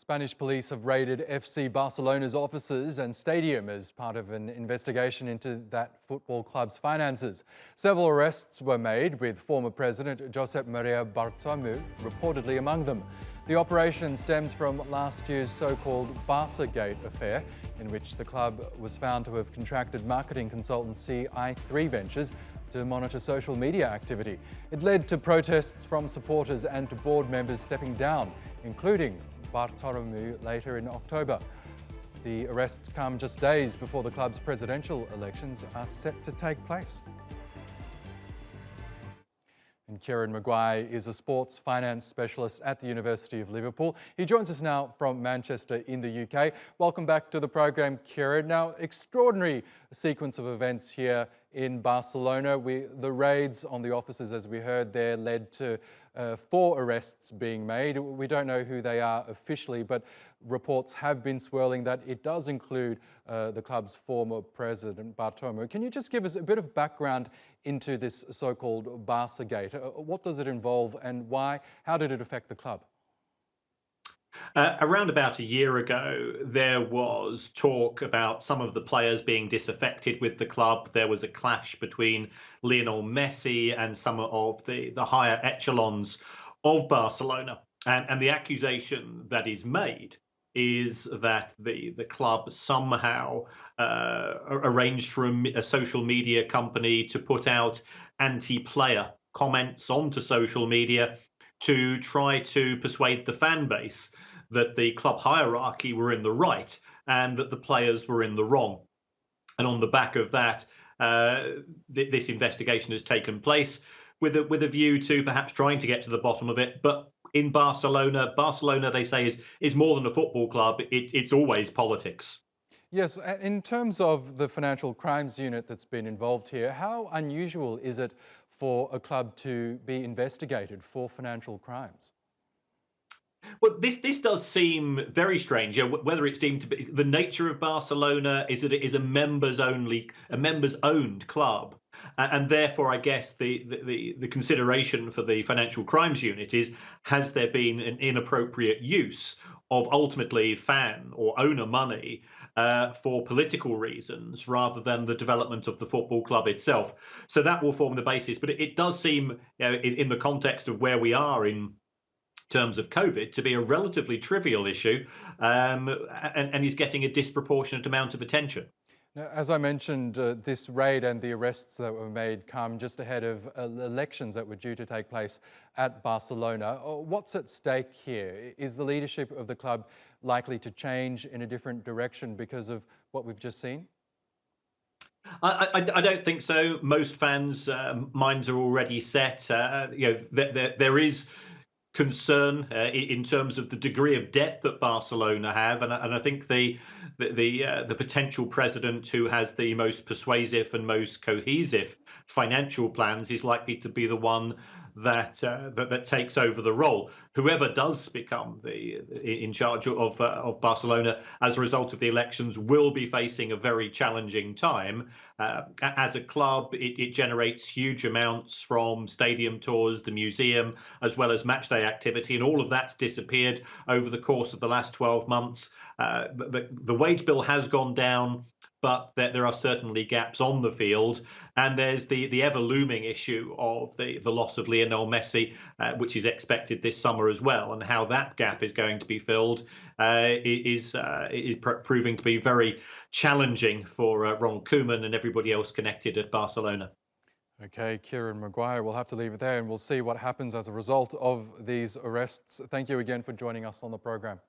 Spanish police have raided FC Barcelona's offices and stadium as part of an investigation into that football club's finances. Several arrests were made, with former president Josep Bartomeu reportedly among them. The operation stems from last year's so-called Barca-gate affair, in which the club was found to have contracted marketing consultancy i3 Ventures to monitor social media activity. It led to protests from supporters and to board members stepping down, including Bartomeu later in October. The arrests come just days before the club's presidential elections are set to take place. And Kieran Maguire is a sports finance specialist at the University of Liverpool. He joins us now from Manchester in the UK. Welcome back to the program, Kieran. Now, extraordinary sequence of events here in Barcelona. The raids on the offices, as we heard there, led to 4 arrests being made. We don't know who they are officially, but reports have been swirling that it does include the club's former president, Bartomeu. Can you just give us a bit of background into this so-called Barca-gate? What does it involve and why? How did it affect the club? Around about a year ago, there was talk about some of the players being disaffected with the club. There was a clash between Lionel Messi and some of the higher echelons of Barcelona. And the accusation that is made is that the club somehow arranged for a social media company to put out anti-player comments onto social media to try to persuade the fan base that the club hierarchy were in the right and that the players were in the wrong. And on the back of that, this investigation has taken place with a view to perhaps trying to get to the bottom of it. But in Barcelona, they say, is more than a football club. It's always politics. Yes, in terms of the financial crimes unit that's been involved here, how unusual is it for a club to be investigated for financial crimes? Well, this does seem very strange. You know, whether it's deemed to be the nature of Barcelona is that it is a members-owned club, and therefore, I guess the consideration for the financial crimes unit is: has there been an inappropriate use of ultimately fan or owner money for political reasons rather than the development of the football club itself? So that will form the basis. But it does seem, you know, in the context of where we are in terms of COVID, to be a relatively trivial issue, and is getting a disproportionate amount of attention. Now, as I mentioned, this raid and the arrests that were made come just ahead of elections that were due to take place at Barcelona. What's at stake here? Is the leadership of the club likely to change in a different direction because of what we've just seen? I don't think so. Most fans' minds are already set. You know, there is concern in terms of the degree of debt that Barcelona have, and I think the potential president who has the most persuasive and most cohesive financial plans is likely to be the one that takes over the role. Whoever does become in charge of Barcelona as a result of the elections will be facing a very challenging time. As a club, it generates huge amounts from stadium tours, the museum, as well as matchday activity, and all of that's disappeared over the course of the last 12 months. The wage bill has gone down, but there are certainly gaps on the field, and there's the ever-looming issue of the loss of Lionel Messi, which is expected this summer as well, and how that gap is going to be filled is proving to be very challenging for Ronald Koeman and everybody else connected at Barcelona. Okay, Kieran Maguire, we'll have to leave it there and we'll see what happens as a result of these arrests. Thank you again for joining us on the program.